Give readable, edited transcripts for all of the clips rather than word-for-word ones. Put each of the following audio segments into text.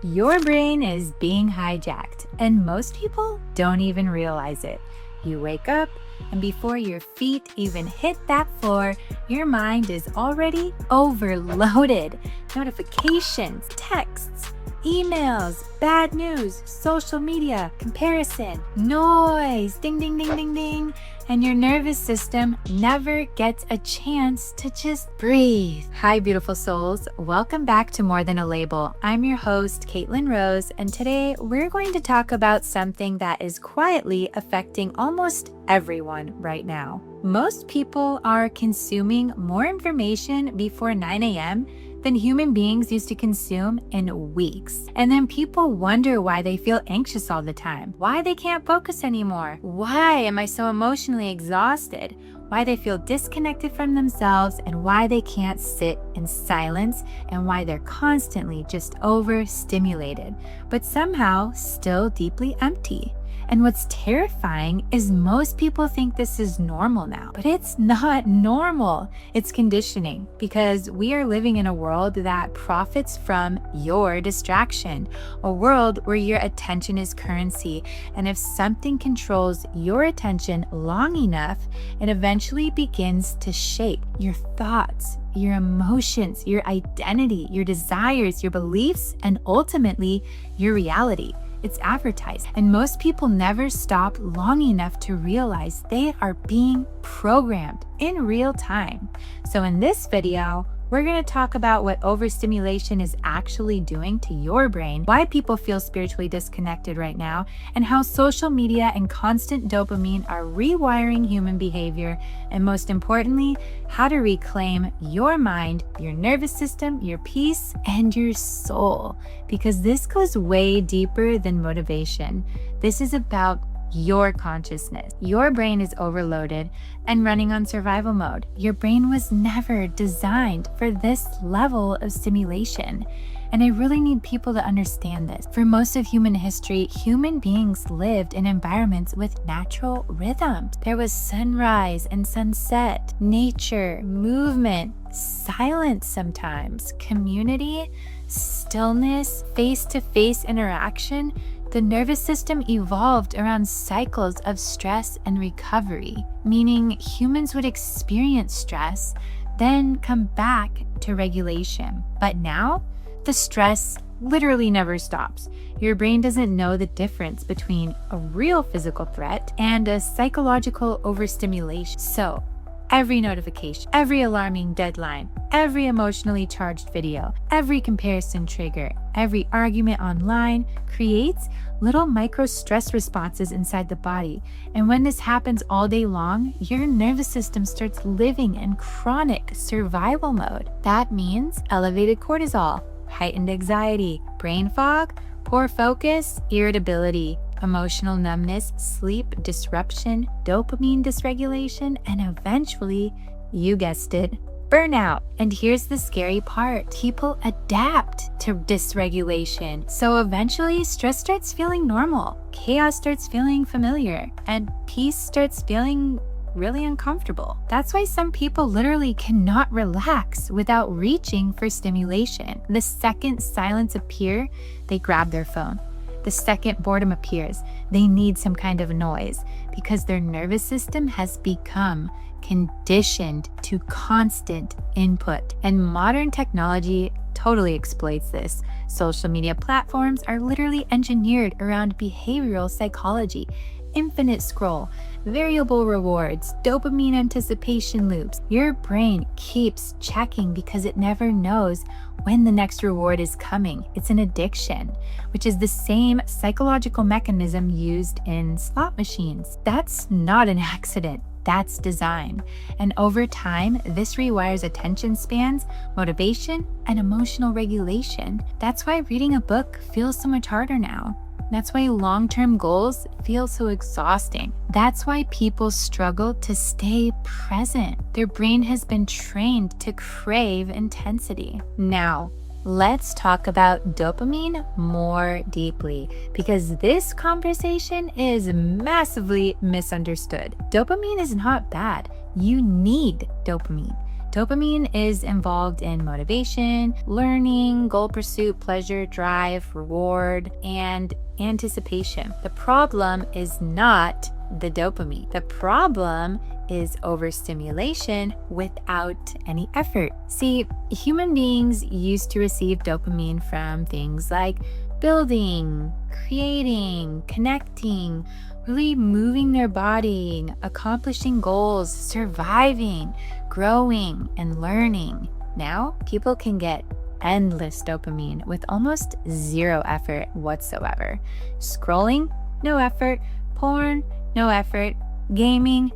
Your brain is being hijacked, and most people don't even realize it. You wake up, and before your feet even hit that floor, your mind is already overloaded. Notifications, texts, emails, bad news, social media, comparison, noise, ding, ding, ding, ding, ding. And your nervous system never gets a chance to just breathe. Hi, beautiful souls. Welcome back to More Than a Label. I'm your host, Caitlin Rose, and today we're going to talk about something that is quietly affecting almost everyone right now. Most people are consuming more information before 9 a.m. than human beings used to consume in weeks. And then people wonder why they feel anxious all the time, why they can't focus anymore, why am I so emotionally exhausted, why they feel disconnected from themselves, and why they can't sit in silence, and why they're constantly just overstimulated, but somehow still deeply empty. And what's terrifying is most people think this is normal now, but it's not normal. It's conditioning, because we are living in a world that profits from your distraction, a world where your attention is currency. And if something controls your attention long enough, it eventually begins to shape your thoughts, your emotions, your identity, your desires, your beliefs, and ultimately your reality. It's advertised, and most people never stop long enough to realize they are being programmed in real time. So in this video, we're going to talk about what overstimulation is actually doing to your brain, why people feel spiritually disconnected right now, and how social media and constant dopamine are rewiring human behavior, and most importantly, how to reclaim your mind, your nervous system, your peace, and your soul. Because this goes way deeper than motivation. This is about your consciousness. Your brain is overloaded and running on survival mode. Your brain was never designed for this level of stimulation. And I really need people to understand this. For most of human history, human beings lived in environments with natural rhythms. There was sunrise and sunset, nature, movement, silence sometimes, community, stillness, face-to-face interaction. The nervous system evolved around cycles of stress and recovery, meaning humans would experience stress, then come back to regulation. But now, the stress literally never stops. Your brain doesn't know the difference between a real physical threat and a psychological overstimulation. So, every notification, every alarming deadline, every emotionally charged video, every comparison trigger, every argument online creates little micro stress responses inside the body. And when this happens all day long, your nervous system starts living in chronic survival mode. That means elevated cortisol, heightened anxiety, brain fog, poor focus, irritability, emotional numbness, sleep disruption, dopamine dysregulation, and eventually, you guessed it, burnout. And here's the scary part. People adapt to dysregulation. So eventually, stress starts feeling normal, chaos starts feeling familiar, and peace starts feeling really uncomfortable. That's why some people literally cannot relax without reaching for stimulation. The second silence appears, they grab their phone. The second boredom appears, they need some kind of noise, because their nervous system has become conditioned to constant input. And modern technology totally exploits this. Social media platforms are literally engineered around behavioral psychology. Infinite scroll, variable rewards, dopamine anticipation loops. Your brain keeps checking because it never knows when the next reward is coming. It's an addiction, which is the same psychological mechanism used in slot machines. That's not an accident. That's design. And over time, this rewires attention spans, motivation, and emotional regulation. That's why reading a book feels so much harder now. That's why long-term goals feel so exhausting. That's why people struggle to stay present. Their brain has been trained to crave intensity. Now, let's talk about dopamine more deeply, because this conversation is massively misunderstood. Dopamine is not bad. You need dopamine. Dopamine is involved in motivation, learning, goal pursuit, pleasure, drive, reward, and anticipation. The problem is not the dopamine. The problem is overstimulation without any effort. See, human beings used to receive dopamine from things like building, creating, connecting, really moving their body, accomplishing goals, surviving, growing, and learning. Now, people can get endless dopamine with almost zero effort whatsoever. Scrolling, no effort. Porn, no effort. Gaming,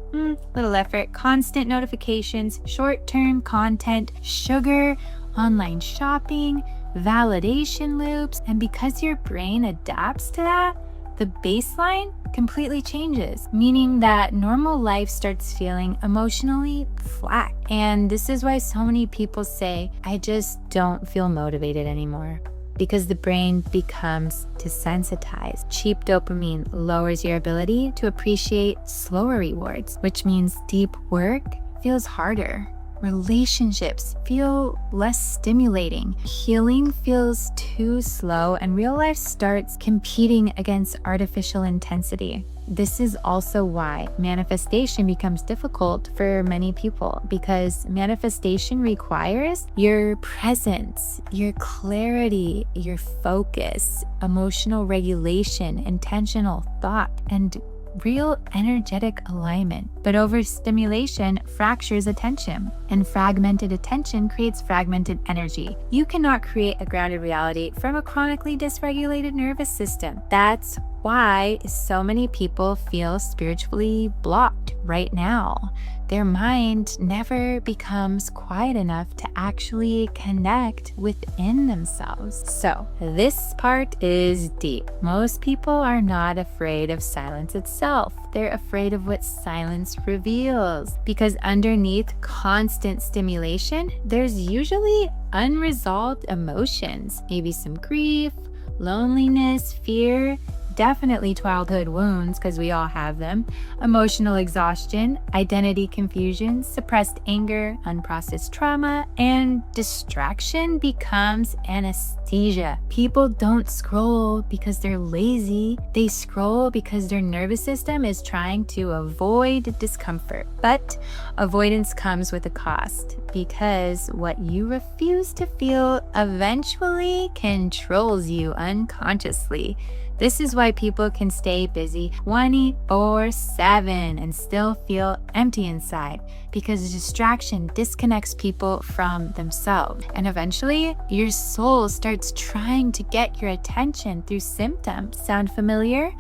little effort. Constant notifications, short-term content, sugar, online shopping, validation loops. And because your brain adapts to that, the baseline completely changes, meaning that normal life starts feeling emotionally flat. And this is why so many people say, I just don't feel motivated anymore. Because the brain becomes desensitized. Cheap dopamine lowers your ability to appreciate slower rewards, which means deep work feels harder. Relationships feel less stimulating. Healing feels too slow, and real life starts competing against artificial intensity. This is also why manifestation becomes difficult for many people, because manifestation requires your presence, your clarity, your focus, emotional regulation, intentional thought, and real energetic alignment. But overstimulation fractures attention, and fragmented attention creates fragmented energy. You cannot create a grounded reality from a chronically dysregulated nervous system. That's why so many people feel spiritually blocked right now. Their mind never becomes quiet enough to actually connect within themselves. So this part is deep. Most people are not afraid of silence itself. They're afraid of what silence reveals, because underneath constant stimulation, there's usually unresolved emotions, maybe some grief, loneliness, fear, definitely childhood wounds, because we all have them, emotional exhaustion, identity confusion, suppressed anger, unprocessed trauma, and distraction becomes anesthesia. People don't scroll because they're lazy. They scroll because their nervous system is trying to avoid discomfort. But avoidance comes with a cost, because what you refuse to feel eventually controls you unconsciously. This is why people can stay busy 24/7 and still feel empty inside, because distraction disconnects people from themselves. And eventually, your soul starts trying to get your attention through symptoms. Sound familiar?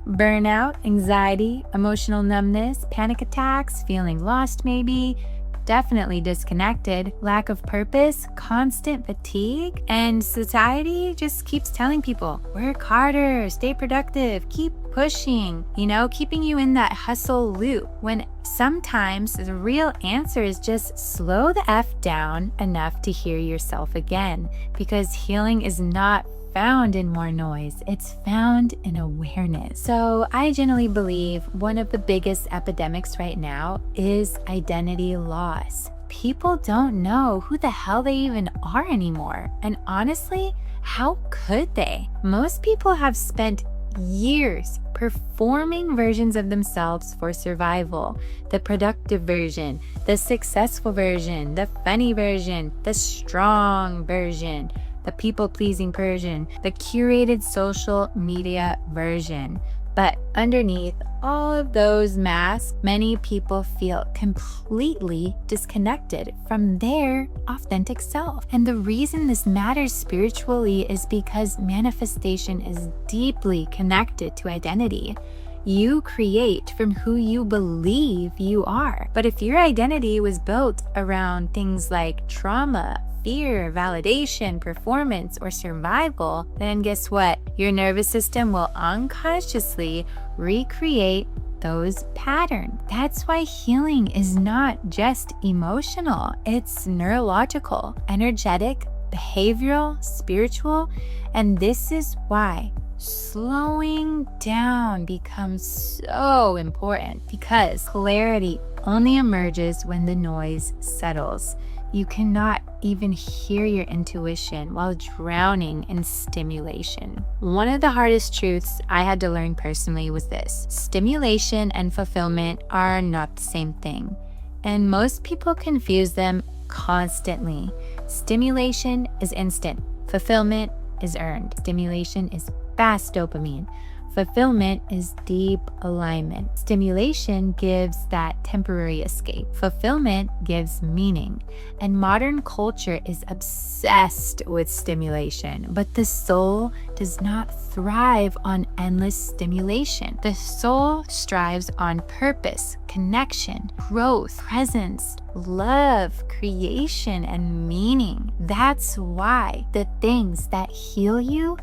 Burnout, anxiety, emotional numbness, panic attacks, feeling lost maybe, definitely disconnected, lack of purpose, constant fatigue, and society just keeps telling people, work harder, stay productive, keep pushing, keeping you in that hustle loop, when sometimes the real answer is just slow the F down enough to hear yourself again, because healing is not found in more noise. It's found in awareness. So I generally believe one of the biggest epidemics right now is identity loss. People don't know who the hell they even are anymore. And honestly, how could they? Most people have spent years performing versions of themselves for survival. The productive version, the successful version, the funny version, the strong version, the people-pleasing version, the curated social media version. But underneath all of those masks, many people feel completely disconnected from their authentic self. And the reason this matters spiritually is because manifestation is deeply connected to identity. You create from who you believe you are. But if your identity was built around things like trauma, fear, validation, performance, or survival, then guess what? Your nervous system will unconsciously recreate those patterns. That's why healing is not just emotional, it's neurological, energetic, behavioral, spiritual, and this is why slowing down becomes so important because clarity only emerges when the noise settles. You cannot even hear your intuition while drowning in stimulation. One of the hardest truths I had to learn personally was this: stimulation and fulfillment are not the same thing, and most people confuse them constantly. Stimulation is instant, fulfillment is earned. Stimulation is fast dopamine. Fulfillment is deep alignment. Stimulation gives that temporary escape. Fulfillment gives meaning. And modern culture is obsessed with stimulation, but the soul does not thrive on endless stimulation. The soul strives on purpose, connection, growth, presence, love, creation, and meaning. That's why the things that heal you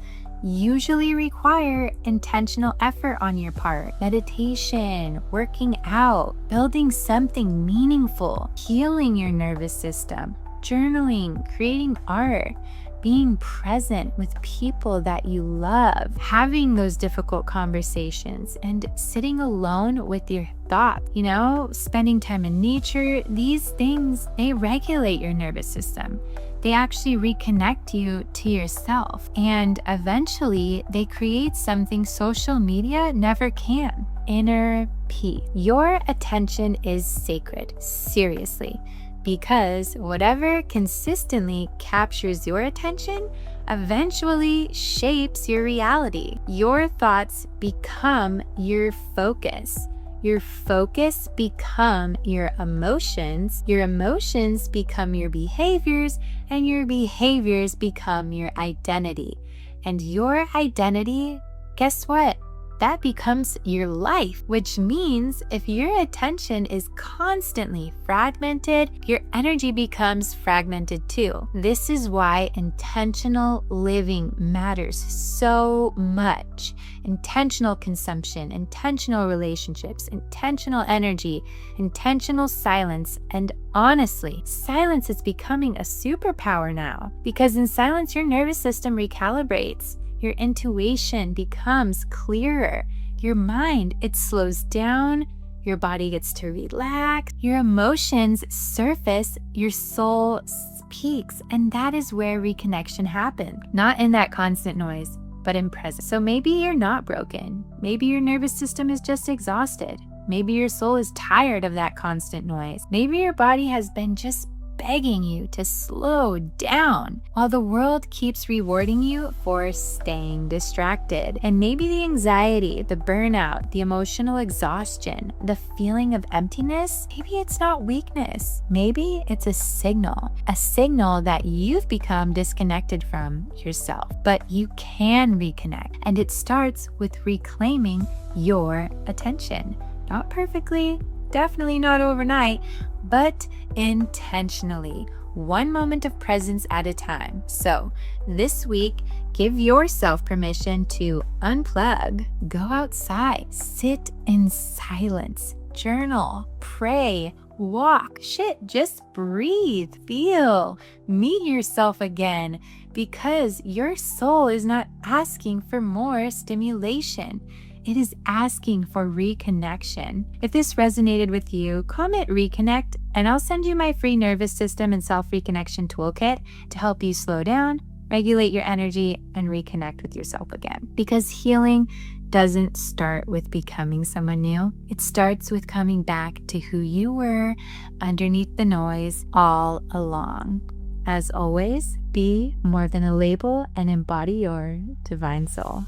usually require intentional effort on your part. Meditation, working out, building something meaningful, healing your nervous system, journaling, creating art, being present with people that you love, having those difficult conversations, and sitting alone with your thoughts, spending time in nature. These things, they regulate your nervous system. They actually reconnect you to yourself, and eventually they create something social media never can: inner peace. Your attention is sacred, seriously, because whatever consistently captures your attention eventually shapes your reality. Your thoughts become your focus. Your focus become your emotions become your behaviors, and your behaviors become your identity. And your identity, guess what? That becomes your life, which means if your attention is constantly fragmented, your energy becomes fragmented too. This is why intentional living matters so much. Intentional consumption, intentional relationships, intentional energy, intentional silence, and honestly, silence is becoming a superpower now, because in silence, your nervous system recalibrates. Your intuition becomes clearer. Your mind, it slows down. Your body gets to relax. Your emotions surface. Your soul speaks. And that is where reconnection happens. Not in that constant noise, but in presence. So maybe you're not broken. Maybe your nervous system is just exhausted. Maybe your soul is tired of that constant noise. Maybe your body has been just begging you to slow down while the world keeps rewarding you for staying distracted. And maybe the anxiety, the burnout, the emotional exhaustion, the feeling of emptiness, maybe it's not weakness. Maybe it's a signal that you've become disconnected from yourself. But you can reconnect, and it starts with reclaiming your attention. Not perfectly, definitely not overnight, but intentionally, one moment of presence at a time. So this week, give yourself permission to unplug, go outside, sit in silence, journal, pray, walk, just breathe, feel, meet yourself again, because your soul is not asking for more stimulation. It is asking for reconnection. If this resonated with you, comment reconnect, and I'll send you my free nervous system and self-reconnection toolkit to help you slow down, regulate your energy, and reconnect with yourself again. Because healing doesn't start with becoming someone new. It starts with coming back to who you were underneath the noise all along. As always, be more than a label and embody your divine soul.